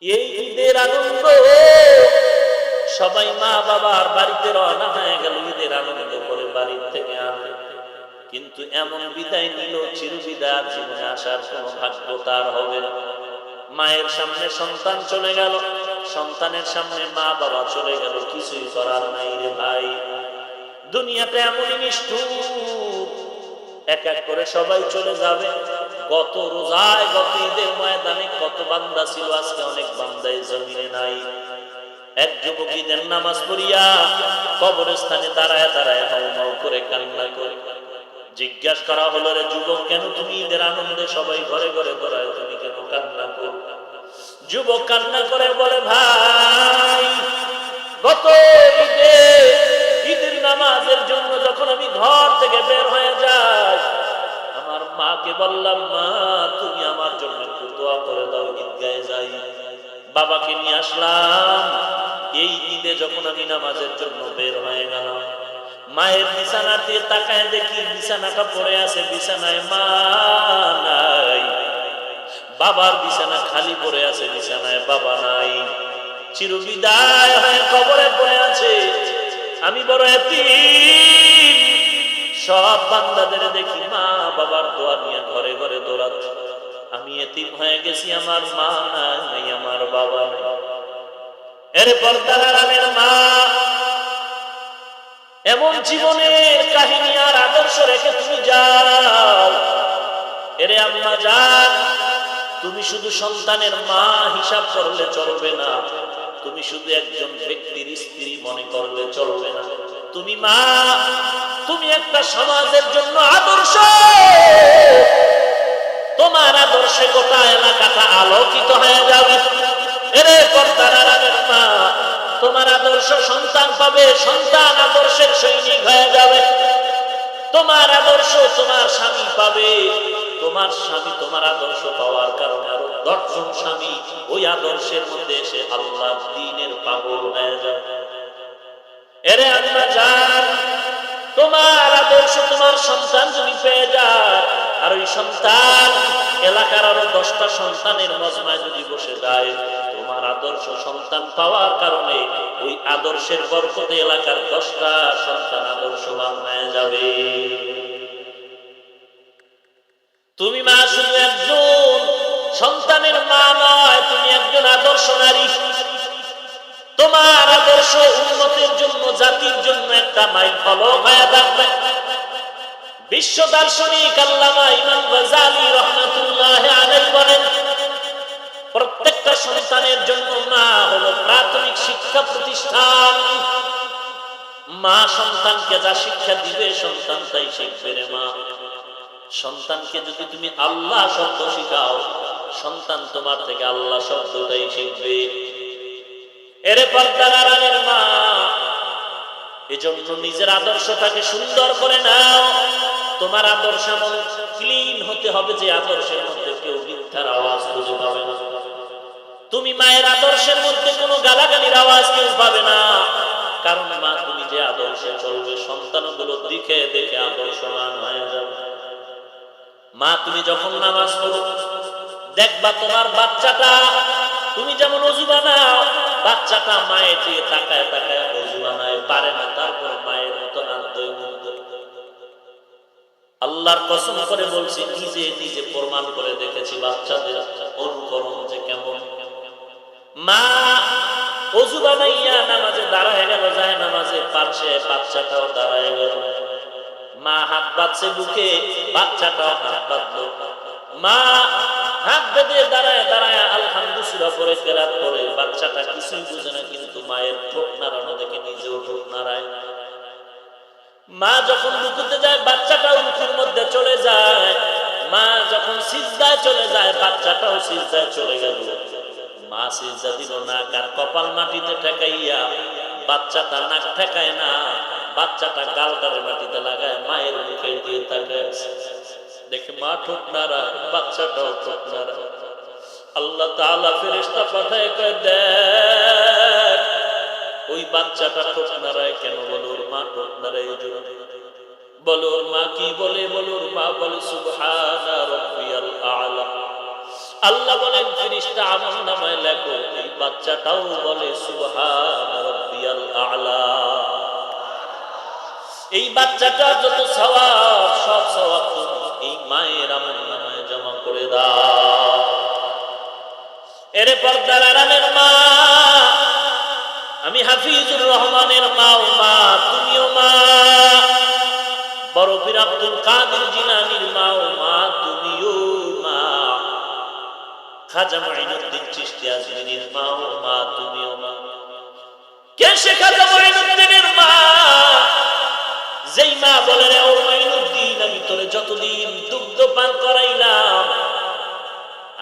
এই ঈদের আনন্দ সবাই মা বাবার বাড়িতে রওনা হয়ে গেল ঈদের আনন্দ করে বাড়ির থেকে আসে, কিন্তু এমন বিদায় নিল চিরবিদায়, জীবনে আসার কোনো ভাগ্য তার হবে না। মায়ের সামনে সন্তান চলে গেল, সন্তানের সামনে মা বাবা চলে গেল, কিছুই করার নাই রে ভাই। দুনিয়াতে এমনই নিষ্ঠুর, এক এক করে সবাই চলে যাবে। গত রোজায় গত ঈদের ময়দানে কত বান্দা ছিল, আজকে অনেক বান্দাই জমিনে নাই। এক যুবক ঈদের নামাজ পড়িয়া কবরস্থানে দাঁড়ায় দাঁড়ায় হাউ মাউ করে কান্না করে। জিজ্ঞাসা করা হলো, রে যুবক, কেন তুমি ঈদের আনন্দে সবাই ঘরে ঘরে দৌড়ায়, তুমি কেন কান্না করো? যুবক কান্না করে বলে, ভাই, গত ঈদের নামাজের জন্য যখন আমি ঘর থেকে বের হয়ে যাই, আমার মাকে বললাম, মা তুমি আমার জন্য একটু দোয়া করে দাও, ঈদগাহে যাই। বাবাকে নিয়ে আসলাম। এই ঈদে যখন আমি নামাজের জন্য বের হয়ে গেলাম, মায়ের বিছানাতে তাকায় দেখি বিছানাটা পড়ে আছে, বিছানায় মা নাই। বাবার বিছানা খালি পড়ে আছে, বিছানায় বাবা নাই। চিরবিদায় হয়ে কবরে পড়ে আছে। আমি বড় এতিম। সব বান্দাদের দেখি মা বাবার দোয়া নিয়ে ঘরে ঘরে দৌড়াচ্ছে। আমি এতিম হয়ে গেছি, আমার মা নাই, আমার বাবা নাই। এরপর তারার মা এমন জীবনের কাহিনী আর আদর্শ রেখে তুমি যাও। এরে আম্মা জান, তুমি শুধু সন্তানের মা হিসাব করলে চলবে না, তুমি শুধু একজন ব্যক্তির স্ত্রী মনে করলে চলবে না। তুমি মা, তুমি একটা সমাজের জন্য আদর্শ। তোমার আদর্শে গোটা এলাকাটা আলোকিত হয়ে যাবে। এরে পর্দার আড়ালের মা, তোমার আদর্শ সন্তান পাবে, সন্তান আদর্শের সৈনিক হয়ে যাবে। তোমার আদর্শ তোমার স্বামী পাবে, তোমার স্বামী তোমার আদর্শ পাওয়ার কারণে আরো 10 জন স্বামী ওই আদর্শের মধ্যে এসে আল্লাহ দ্বীনের পাগল হয়ে যাবে। এরে আম্মা জান, তোমার আদর্শ তোমার সন্তান যদি পেয়ে যায়, আর ওই সন্তান এলাকার আরো 10টা সন্তানের মজমায় যদি বসে যায়, তোমার আদর্শ সন্তান পাওয়ার কারণে ওই আদর্শের বরকতে এলাকার 10টা সন্তান আদর্শবান হয়ে যাবে। তুমি মা শুধু একজন সন্তানের মা নয়, তুমি একজন আদর্শ নারী। তোমার আদর্শ উম্মতের জন্য, জাতির জন্য একটা মাইলফলক হয়ে থাকবে। বিশ্ব দার্শনিক আল্লামা ইমাম গাজ্জালী রাহমাতুল্লাহি আলাইহি বলেন, প্রত্যেকটা সন্তানের জন্য মা হলো প্রাথমিক শিক্ষা প্রতিষ্ঠান। মা সন্তানকে যা শিক্ষা দিবে, সন্তান তাই শিখবে রে মা। সন্তানকে যদি তুমি আল্লাহ শব্দ শিখাও, সন্তান তোমার থেকে আল্লাহ শব্দটাই শিখবে। এরে পর্দার আড়ালের মা, এজন্য নিজের আদর্শটাকে সুন্দর করে নাও। তোমার আদর্শ এমন ক্লিন হতে হবে যে আদর্শের মধ্যে কেউ মিথ্যার আওয়াজ খুঁজে পাবে না। তুমি মায়ের আদর্শের মধ্যে কোনো গালাগালির আওয়াজ কেউ পাবে না। কারণ মা, তুমি যে আদর্শে চলবে, সন্তানগুলো দেখে দেখে আদর্শবান হয়ে যাবে। মা, তুমি যখন নামাজ পড়ো, দেখবা তোমার বাচ্চাটা, তুমি যেমন ওযু বানাও, বাচ্চাটা মায়ের দিকে তাকায় তাকায় ওযু বানায়, পারে না, তারপর মায়ের মতো হাত ধুয়ে মুখ ধুয়ে। আল্লাহর কসম করে বলছি, নিজে নিজে প্রমাণ করে দেখেছি বাচ্চাদের অনুকরণ যে কেমন। মা ওযু বানাইয়া নামাজে দাঁড়ায় গেল, যায় নামাজে পারছে, বাচ্চাটাও দাঁড়ায় গেল। মা হাত বাঁধছে বুকে, বাচ্চাটাও হাত বাঁধলো। মা হাত বেঁধে দাঁড়ায় দাঁড়ায় আলহামদুলিল্লাহ সূরা পড়ে কেরাত পড়ে। বাচ্চাটা কিছুই বুঝে না, কিন্তু মায়ের ঠোঁট নাড়ানো দেখে নিজেও ঠোঁট নাড়ায়। মা যখন রুকুতে যায়, বাচ্চাটাও রুকুর মধ্যে চলে যায়। মা যখন সিজদায় চলে যায়, বাচ্চাটাও সিজদায় চলে গেল। মা সিজদা দিল না, কার কপাল মাটিতে ঠেকাইয়া, বাচ্চাটা নাক ঠেকায় না, বাচ্চাটা গালটারে মাটিতে লাগায়, মায়ের মুখে দিয়ে তাকায় দেখে মা ঠোঁট নাড়ায়, বাচ্চাটাও ঠোঁট নাড়ায়। আল্লাহ তাআলা ফেরেশতা পাঠায়, কয় দেখ ওই বাচ্চাটা ঠোঁট নাড়ায় কেন? বলে ওর মা ঠোঁট নাড়ায় এই জন্য। বলে ওর মা কি বলে? বলে ওর মা বলে সুবহানা রাব্বিয়াল আ'লা। আল্লাহ বলেন, ফেরেশতা আমলনামায় লেখো বাচ্চাটাও বলে সুবহান রাব্বিয়াল আ'লা। এই বাচ্চাটার যত সওয়াব, সব সওয়াব তুমি এই মায়ের আমলনামায় জমা করে দাও। এরে পর্দার আড়ালের মা, আমি হাফিজুর রহমানের মাও মা, তুমিও মা। বড় পীর আব্দুল কাদের জিলানীর মাও মা, তুমিও মা। খাজা মাইনুদ্দিন চিশতি আজমিরির মাও মা, তুমিও মা। কে সে খাজা মাইনুদ্দিনের মা? যেই মা বলে রে ও মাইনুদ্দিন, আমি তোরে যতদিন দুগ্ধ পান করাইলাম,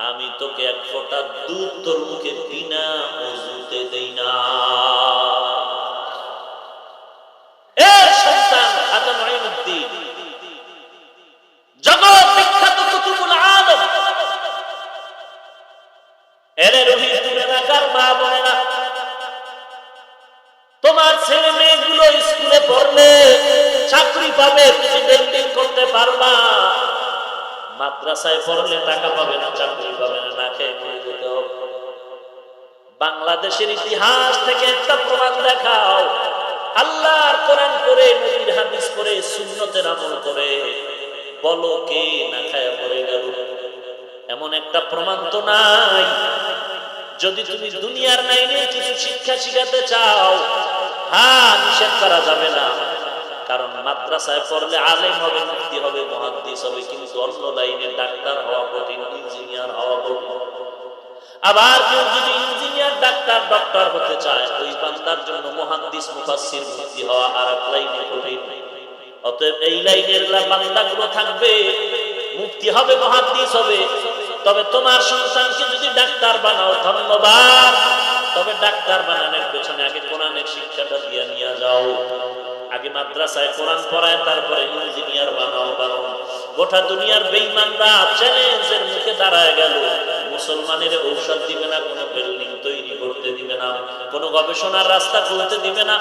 আমি তোকে এক ফোঁটা দুধ তোর মুখে বিনা ওযুতে দেই না। এর সন্তান খাজা মাইনুদ্দিন, জগৎ বিখ্যাত কুতুবুল আলম। এরে রহিতুল এলাকার মা বোনেরা, তোমার ছেলে মেয়েগুলো স্কুলে পড়লে চাকরি পাবে, তুমি বেন্ডিং করতে পারবা। মাদ্রাসায় পড়লে টাকা পাবে না, চাকরি পাবে না, না খেয়ে মরে যেতে হবে। বাংলাদেশের ইতিহাস থেকে একটা প্রমাণ দেখাও, আল্লাহর কোরআন করে, নবীর হাদিস করে, সুন্নতের আমল করে, বলো কে না খায় মরে গেল? এমন একটা প্রমাণ তো নাই। যদি তুমি দুনিয়ার লাইনে কিছু শিক্ষা শিখাতে চাও, হ্যাঁ, নিষেধ করা যাবে না, কারণ মাদ্রাসায় পড়লে আলেম হবে, মুফতি হবে, মুহাদ্দিস হবে, কিন্তু অন্য লাইনে ডাক্তার হওয়া কঠিন, ইঞ্জিনিয়ার হওয়া কঠিন। আবার কেউ যদি ইঞ্জিনিয়ার, ডাক্তার, ডক্টর হতে চায়, ওই বান্দার জন্য মুহাদ্দিস, মুফাসসির, মুফতি হওয়া আর এক লাইনে কঠিন। অতএব এই লাইনের বান্দাগুলো থাকবে, মুফতি হবে, মুহাদ্দিস হবে। তবে তোমার সন্তানকে যদি ডাক্তার বানাও, ধন্যবাদ, তবে ডাক্তার বানানোর পেছনে আগে কোরআনের শিক্ষাটা দিয়ে নিয়ে যাও। আগে মাদ্রাসায় কোরআন পড়ায়, তারপরে ইঞ্জিনিয়ার বানাও। কারণ গোটা দুনিয়ার বেঈমানরা চ্যালেঞ্জের মুখে দাঁড়ায় গেল, মুসলমানের ঔষধ দিবে না, কোনো বিল্ডিং তৈরি করতে দিবে না, কোনো গবেষণার রাস্তা খুলতে দিবে না।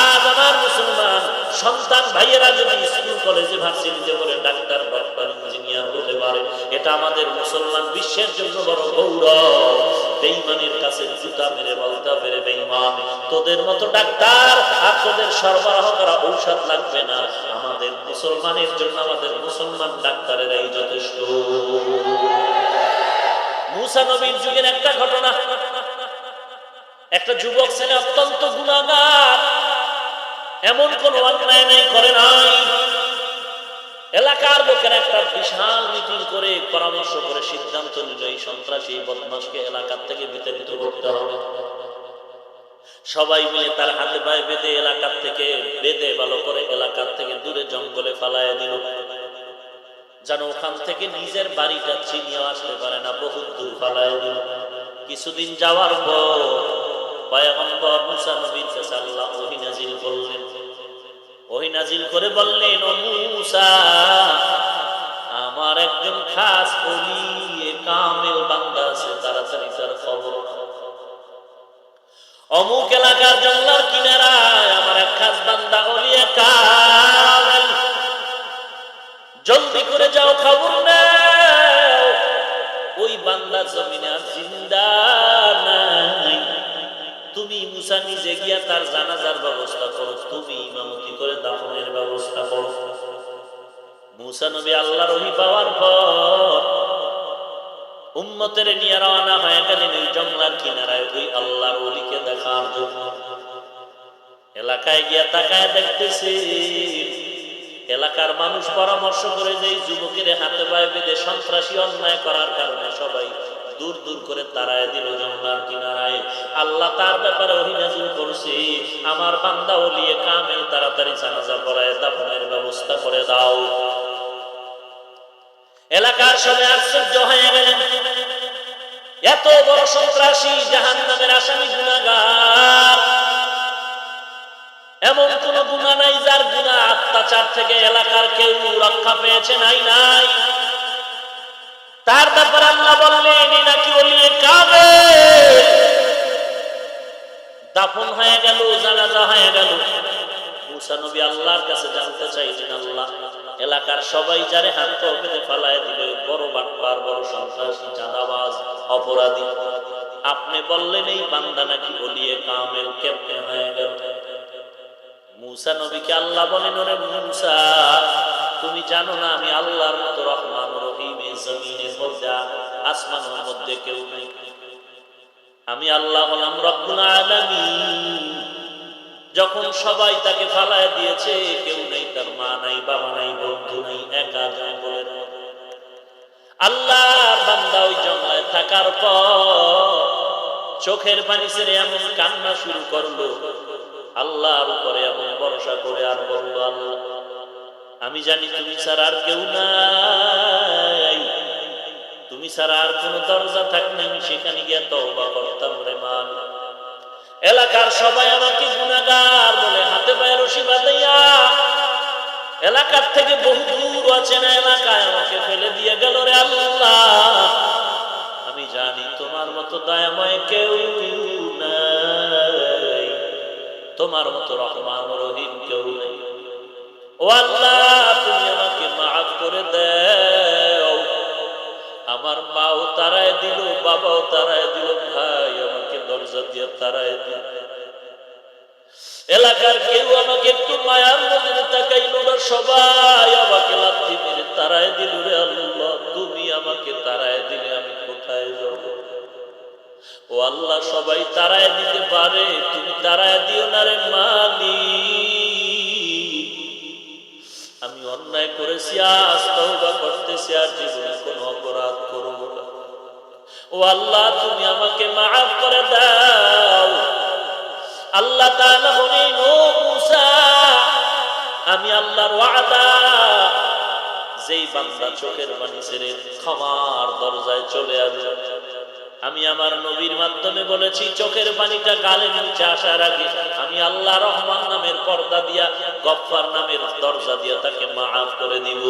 আজ আমার মুসলমান সন্তান ভাইয়েরা যদি স্কুল কলেজে ভার্সিটিতে পড়ে ডাক্তার, ডক্টর, ইঞ্জিনিয়ার হতে পারে, এটা আমাদের মুসলমান বিশ্বের জন্য বড় গৌরব। বেঈমানের কাছে জুতা মেরে বলতে হবে, রে বেঈমান, তোদের মতো ডাক্তার আর তোদের সরবরাহ করা ঔষধ লাগবে না, আমাদের মুসলমানের জন্য আমাদের মুসলমান ডাক্তারেরাই যথেষ্ট। মুসা নবীর যুগের একটা ঘটনা, একটা যুবক ছেলে অত্যন্ত গুনাহগার, এমন কোন অন্যায় নাই, করে নাই। এলাকার লোকেরা একটা বিশাল মিটিং করে পরামর্শ করে সিদ্ধান্ত নিল, এই সন্ত্রাসী বদমাশকে এলাকার থেকে বিতাড়িত করতে হবে। সবাই মিলে তার হাতে পায়ে বেঁধে এলাকার থেকে ভালো করে এলাকার থেকে দূরে জঙ্গলে ফালাইয়া দিল, যেন ওখান থেকে নিজের বাড়িটা চিনিয়ে আসতে পারে না, বহুত দূর ফালাইয়া দিল। কিছুদিন যাওয়ার পর পয়গম্বর মুসা নবীর কাছে আল্লাহ ওহী নাজিল করলেন। ওহী নাজিল করে বললেন, ও মুসা, আমার একজন খাস ওলি কামেল বান্দা আছে, তাড়াতাড়ি তার খবর। অমুক এলাকার জঙ্গলার কিনারায় আমার এক খাস বান্দা ওলি কামেল, জলদি করে যাও, খবর নাও। ওই বান্দা জমিনে আর জিন্দা নাই। তুমি মুসা নিজে গিয়া তার জানাজার ব্যবস্থা করো, তুমি ইমামতি করে দাফনের ব্যবস্থা করো। মুসা নবী আল্লাহর ওহী পাওয়ার পর উম্মতের নিয়ে রওনা হয়ে গেলেন ওই জঙ্গলার কিনারায় ওই আল্লাহর ওলিকে দেখার জন্য। এলাকায় গিয়া তাকায় দেখতেছে, এলাকার মানুষ পরামর্শ করে যে যুবকের হাতে পায়ে বেঁধে সন্ত্রাসী অন্যায় করার কারণে সবাই দূর দূর করে তাড়ায় দিল জঙ্গলার কিনারায়। আল্লাহ তার ব্যাপারে ওহী নাযিল করছে, আমার বান্দা ওলি কামেল, তাড়াতাড়ি জানাজা পড়ায় দাফনের ব্যবস্থা করে দাও। এলাকার সবাই আশ্চর্য হয়ে গেলেন, এত বড় সন্ত্রাসী, জাহান্নামের আসামি, গুনাহগার, এমন কোন গুনাহ নাই যার গুনাহ অত্যাচার থেকে এলাকার কেউ রক্ষা পেয়েছে, নাই। তার ব্যাপারে আল্লাহ বললেন, নাকি ওলি কামেল। দাফন হয়ে গেল, জানাজা হয়ে গেল। মুসা নবী আল্লাহর কাছে জানতে চাইলেন, আল্লাহ, এলাকার সবাই যারে হাত পা বেঁধে ফালায় দিল, বড় বাটপার, বড় সন্ত্রাসী, চাঁদাবাজ, অপরাধী, আপনি বললেন এই বান্দা নাকি ওলিয়ে কামেল কেমনে হয়ে গেল? মুসা নবীকে আল্লাহ বলেন, ওরে মুসা, তুমি জানো না আমি আল্লাহর মতো রহমান রহিম এই জমিনের মধ্যে আসমানের মধ্যে কেউ নাই। আমি আল্লাহ হলাম রব্বুল আলামিন। যখন সবাই তাকে ফালায় দিয়েছে, কেউ নেই, তার মা নাই, বাবা নাই, বন্ধু নাই, একা জঙ্গলের আল্লাহর বান্দা ওই জঙ্গলে থাকার পর চোখের পানি ছেড়ে এমন কান্না শুরু করলো, আল্লাহর উপরে এমন ভরসা করে আর বলল, আল্লাহ আমি জানি তুমি ছাড়া আর কেউ নাই, তুমি ছাড়া আর কোন দরজা থাকলে আমি সেখানে গিয়ে তওবা করতাম রে মালিক। এলাকার সবাই আমাকে গুনাহগার বলে হাতে পায়ে রশি বাঁধাইয়া এলাকার থেকে বহু দূর অচেনা এলাকায় আমাকে ফেলে দিয়ে গেল রে আল্লাহ। আমি জানি তোমার মতো দয়াময় কেউ নাই, তোমার মতো রহমান রহিম কেউ নেই। ও আল্লাহ, তুমি আমাকে মাফ করে দাও। আমার মাও তারায় দিল, বাবাও তারায় দিল, ভাই আমাকে দরজা দিয়ে তারায় দিল, এলাকার কেউ আমাকে একটু মায়ার নজরে তাকাইল না, সবাই আমাকে লাথি মেরে তারায় দিল রে আল্লাহ। তুমি আমাকে তারায় দিলে আমি কোথায় যাব? ও আল্লাহ, সবাই তারায় দিতে পারে, তুমি তারায় দিও না রে মালিক। আমি অন্যায় করেছি, আজ তওবা করতেছি, আর জীবনে কোনো অপরাধ করব না। ও আল্লাহ, তুমি আমাকে মাফ করে দাও। আল্লাহ তাআলা বলেন, ও মুসা, আমি আল্লাহর ওয়াদা, যেই বান্দা চোখের পানি ছেড়ে ক্ষমার দরজায় চলে আসবে, আমি আমার নবীর মাধ্যমে বলেছি চোখের পানিটা গালের নিচে আসার আগে আমি আল্লাহ রহমান নামের পর্দা দিয়া, গফফার নামের দরজা দিয়া তাকে মাফ করে দিব।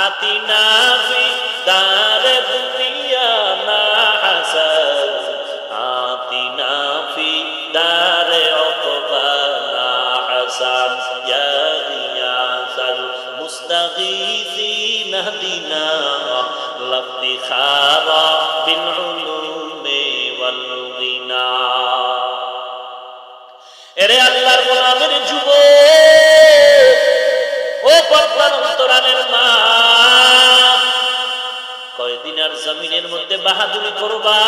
আতিনা ফি দারে দুনিয়া না হাসান, আতিনা ফি দারে উকবা না হাসান, ইয়া গিয়াসাল মুস্তাগীসিন হদিনা লাফতিখারা বিল উলুমি ওয়াল গিনা। এরে আল্লাহর গোলামের যুবক, ও পর্দার অন্তরালের মা, কয়দিন আর জমিনের মধ্যে বাহাদুরি করবা?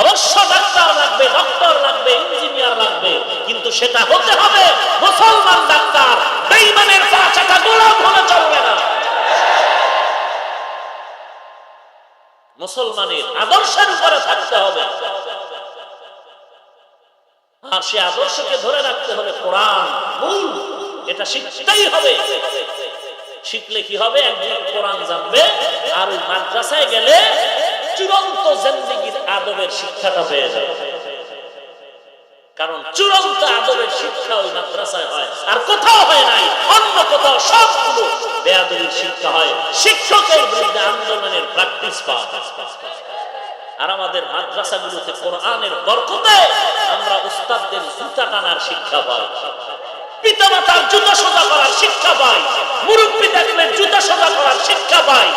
অবশ্য ডাক্তার লাগবে, ডক্টর লাগবে, ইঞ্জিনিয়ার লাগবে, কিন্তু সেটা হতে হবে মুসলমান ডাক্তার। বেঈমানের পাঁচটা গোলাম হলে চলবে না। মুসলমানের আদর্শের উপরে থাকতে হবে, আর সে আদর্শকে ধরে রাখতে হলে কোরআন মূল, এটা শিখতেই হবে। শিখলে কি হবে? একদিন কোরআন জানবে, আর ওই মাদ্রাসায় গেলে চূড়ান্ত জিন্দেগীর আদবের শিক্ষাটা পেয়ে যাবে। কারণ চূড়ান্ত আদবের শিক্ষা ওই মাদ্রাসায় হয়, আর কোথাও হয় নাই। অন্য কোথাও সবগুলো বেয়াদবির শিক্ষা হয়, শিক্ষকের বিরুদ্ধে আন্দোলনের প্র্যাকটিস পাওয়া। আর আমাদের মাদ্রাসাগুলোতে কোরআনের বরকতে আমরা উস্তাদদের জুতা টানার শিক্ষা পাই, পিতামাতার জুতা সোজা করার শিক্ষা পাই, মুরব্বি দেখলে জুতা সোজা করার শিক্ষা পাই,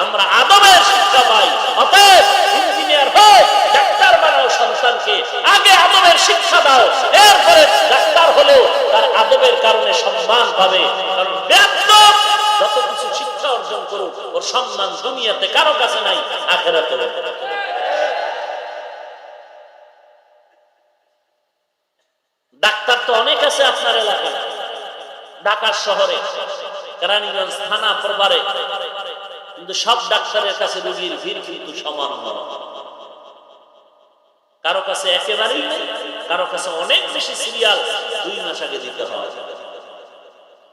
আমরা আদবের শিক্ষা পাই। অতএব ইঞ্জিনিয়ার হোক, ডাক্তার বানাও সন্তানকে, আগে আদবের শিক্ষা দাও, এরপরে ডাক্তার হলেও তার আদবের কারণে সম্মান পাবে। কারণ বেয়াদব যত কিছু শিক্ষা অর্জন করুক, ওর সম্মান দুনিয়াতে কারো কাছে নাই, আখিরাতে। ডাক্তার তো অনেক আছে আপনার এলাকায়, ঢাকা শহরে, কেরানীগঞ্জ থানা পরবারে, কিন্তু সব ডাক্তারের কাছে রোগীর ভিড় কিন্তু সমান নয়। কারো কাছে একেবারেই নেই, কারো কাছে অনেক বেশি সিরিয়াল 2 মাস আগে দিতে হয়।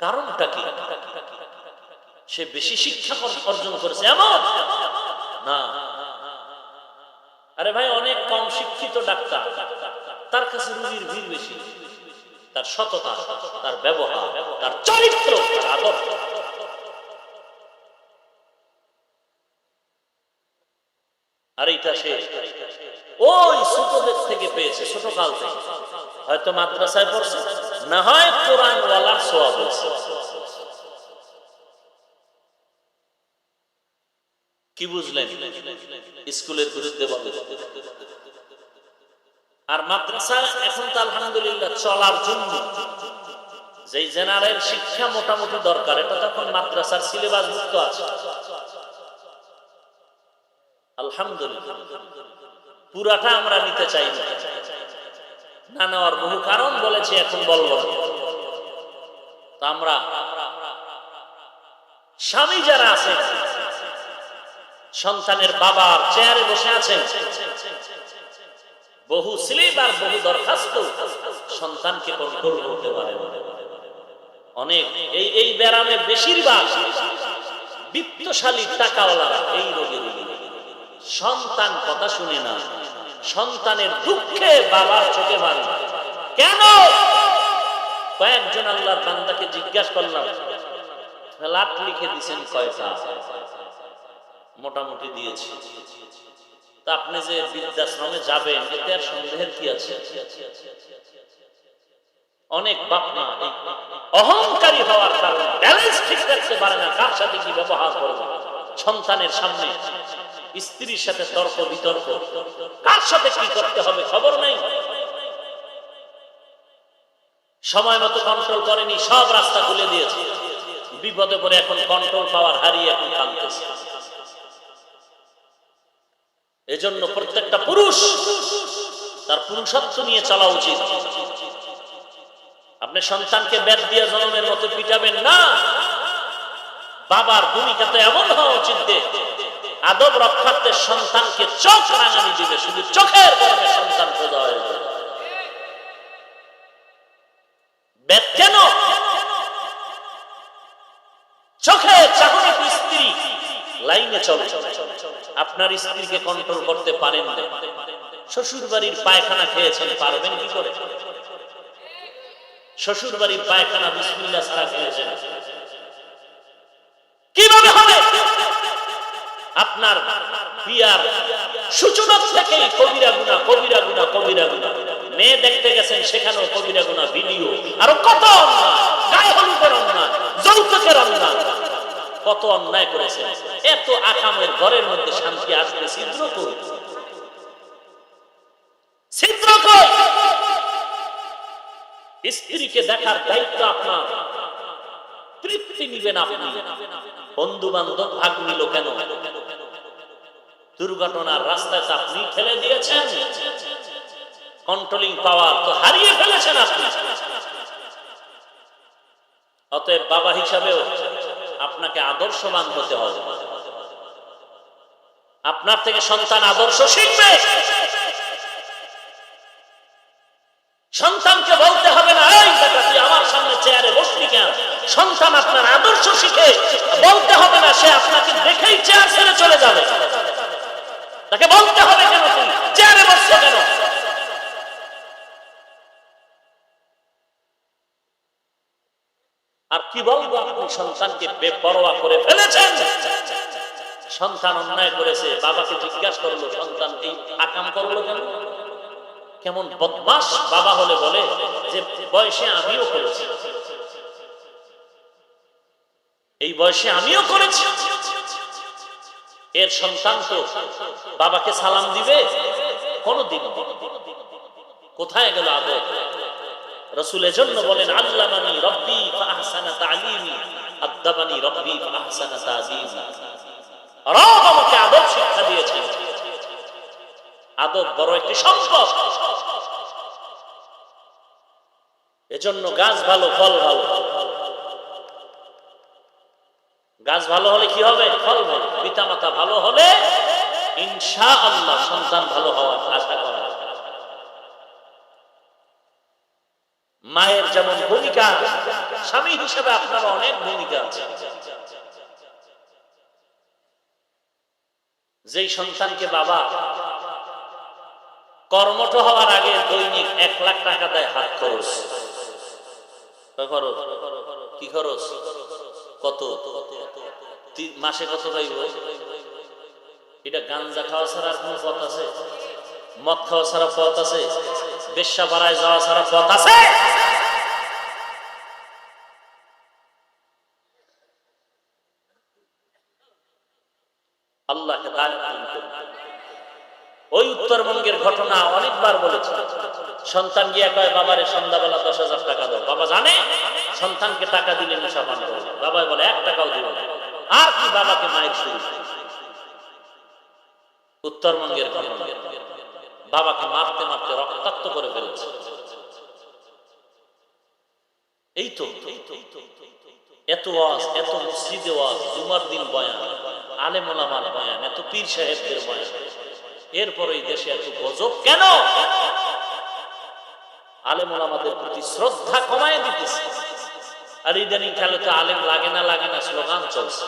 কারণটা কি? সে বেশি শিক্ষা অর্জন করেছে এমন না। আরে ভাই, অনেক কম শিক্ষিত ডাক্তার, তার কাছে রোগীর ভিড় বেশি। তার সততা, তার ব্যবহার, তার চরিত্র, তার আদর্শ। আর এইটা সে ওই ছোটদের থেকে পেয়েছে, ছোট কাল থেকে। হয়তো মাদ্রাসায় পড়ছে, না হয় কোরআন ওয়ালার সওয়াব হয়েছে। কি বুঝলেন? স্কুলের বিরুদ্ধে বলে। আর মাদ্রাসা এখন তো আলহামদুলিল্লাহ চলার জন্য যেই জেনারেল শিক্ষা মোটামুটি দরকার, এটা তখন মাদ্রাসার সিলেবাস মুক্ত আছে আলহামদুলিল্লাহ। পুরাটা আমরা নিতে চাই না, নেওয়ার বহু কারণ বলেছি, এখন বলবো না। তো আমরা স্বামী যারা আছেন, সন্তানের বাবার চেয়ারে বসে আছেন, বহু স্লিপ আর বহু দরখাস্ত সন্তানকে কন্ট্রোল করতে পারে অনেক। এই ব্যারামে বেশিরভাগ বিত্তশালী টাকাওয়ালারা এই রোগে রোগী। সন্তান কথা শুনে না, সন্তানের দুঃখে বাবার চোখে পানি। কেন? কয়েকজন আল্লাহর বান্দাকে জিজ্ঞাসা করলাম, ফ্ল্যাট লিখে দিয়েছেন কয়টা? মোটামুটি দিয়েছি। তা আপনি যে বৃদ্ধাশ্রমে যাবেন, এতে আর সন্দেহের কি আছে? অনেক বাপ মা অহংকারী হওয়ার কারণে ব্যালেন্স ঠিক রাখতে পারে না, কার সাথে কি ব্যবহার করবে। সন্তানের সামনে স্ত্রীর সাথে তর্ক বিতর্ক, কার সাথে কি করতে হবে খবর নেই। সময় মতো কন্ট্রোল করেনি, সব রাস্তা খুলে দিয়েছে। বিপদে পড়ে এখন কন্ট্রোল পাওয়ার হারিয়ে এখন কাঁদতেছে। এজন্য প্রত্যেকটা পুরুষ তার পুরুষত্ব নিয়ে চলা উচিত। আপনি সন্তানকে ব্যাট দিয়ে জনমের মতো পিটাবেন না। বাবার ভূমিকা তো এমন হওয়া উচিত যে আদব রক্ষার্থে সন্তানকে চোখ রাঙানি দিবে, শুধু চোখের গরমে সন্তান খোঁজা হয়ে যাবে। ব্যাট কেন? চোখে চাহনি স্ত্রী লাইনে চলে, আপনার স্ত্রীকে কন্ট্রোল করতে পারেন না। শ্বশুর বাড়ির পায়খানা খেয়েছেন, পারবেন কি করে? শ্বশুর বাড়ির পায়খানা বিসমিল্লাহ ছাড়া খেয়েছেন, কিভাবে হবে? আপনার বিয়ার সূচনা থেকেই কবিরা গুনাহ, কবিরা গুনাহ, কবিরা গুনাহ। মেয়ে দেখতে গেছেন, সেখানেও কবিরা গুনাহ, ভিডিও, আরো কত অন্যায়, গায়ে হলুদের অন্যায়, যৌতুকের অন্যায়, কত অন্যায় করেছেন। এত আকামের ঘরের মধ্যে শান্তি আসবে? ছিদ্র কই, ছিদ্র কই? স্ত্রীকে দেখার দায়িত্ব আপনার, তৃপ্তি নিবেন আপনি। বন্ধু বান্ধব ভাগ নিল কেন? দুর্ঘটনার রাস্তায় আপনি ঠেলে দিয়েছেন, কন্ট্রোলিং পাওয়ার তো হারিয়ে ফেলেছেন আপনি। অতএব বাবা হিসাবেও আপনাকে আদর্শবান হতে হবে। আপনার থেকে সন্তান আদর্শ শিখবে। সন্তানকে বলতে হবে না, এই বেটা তুই আমার সামনে চেয়ারে বসলি কেন? সন্তান আপনার আদর্শ শিখে বলতে হবে না, সে আপনাকে দেখেই চেয়ার ছেড়ে চলে যাবে। তাকে বলতে হবে কেন তুই চেয়ারে বসছো কেন? আর কি বলবো, আপনি সন্তানকে বেপরোয়া করে ফেলেছেন। সন্তান অন্যায় করেছে, বাবাকে জিজ্ঞাসা করলো সন্তান এই আকাম করলো কেন? কেমন বদমাশ বাবা হলে বলে যে বয়সে আমিও করেছি, এই বয়সে আমিও করেছি। এর সন্তান তো বাবাকে সালাম দিবে কোনদিন? কোথায় গেল আদব? রাসূল এজন্য বলেন, আল্লামানি রব্বি ফাহসানা তালিমি, আদাবানি রব্বি ফাহসানা তাদিবি। রব আমাকে আদব শিক্ষা দিয়েছেন। আদব বড় একটি সম্পদ। এজন্য গাছ ভালো, ফল ভালো। গাছ ভালো হলে কি হবে? ফল ভালো। পিতামাতা ভালো হলে ইনশাআল্লাহ সন্তান ভালো হওয়ার আশা করা। মায়ের যেমন ভূমিকা, স্বামী হিসেবে আপনার অনেক ভূমিকা আছে। যেই সন্তানকে বাবা কর্মঠ হওয়ার আগে দৈনিক 1 লাখ টাকা দেয় হাত খরচ, কি খরচ? কত মাসে কত পাইব? এটা গাঞ্জা খাওয়া ছাড়া আর কোন পথ আছে? মদ খাওয়া ছাড়া পথ আছে? বেশ্যা পাড়ায় যাওয়া ছাড়া পথ আছে? আল্লাহ ওই উত্তরবঙ্গের ঘটনা অনেকবার বলেছে। সন্তান গিয়া কয় বাবারে সন্ধ্যাবেলা 10,000 টাকা দাও। বাবা জানে সন্তানকে টাকা দিলে নেশা পান করবে। বাবা বলে 1 টাকাও দিব না। আর কি বাবাকে মায়ের শুরু। উত্তরবঙ্গের ঘটনা, বাবাকে মারতে মারতে রক্তাক্ত করে ফেলেছে। এই তো এত ওয়াজ, এত মসজিদে ওয়াজ, জুমার দিন বয়ান, আলেম ওলামার বয়ান, এত পীর সাহেবদের বয়ান, এরপর এই দেশে এত গজব কেন? আলেম ওলামাদের প্রতি শ্রদ্ধা কমায় দিতেছে। আর ইদানিং খেলে তো আলেম লাগে না স্লোগান চলছে।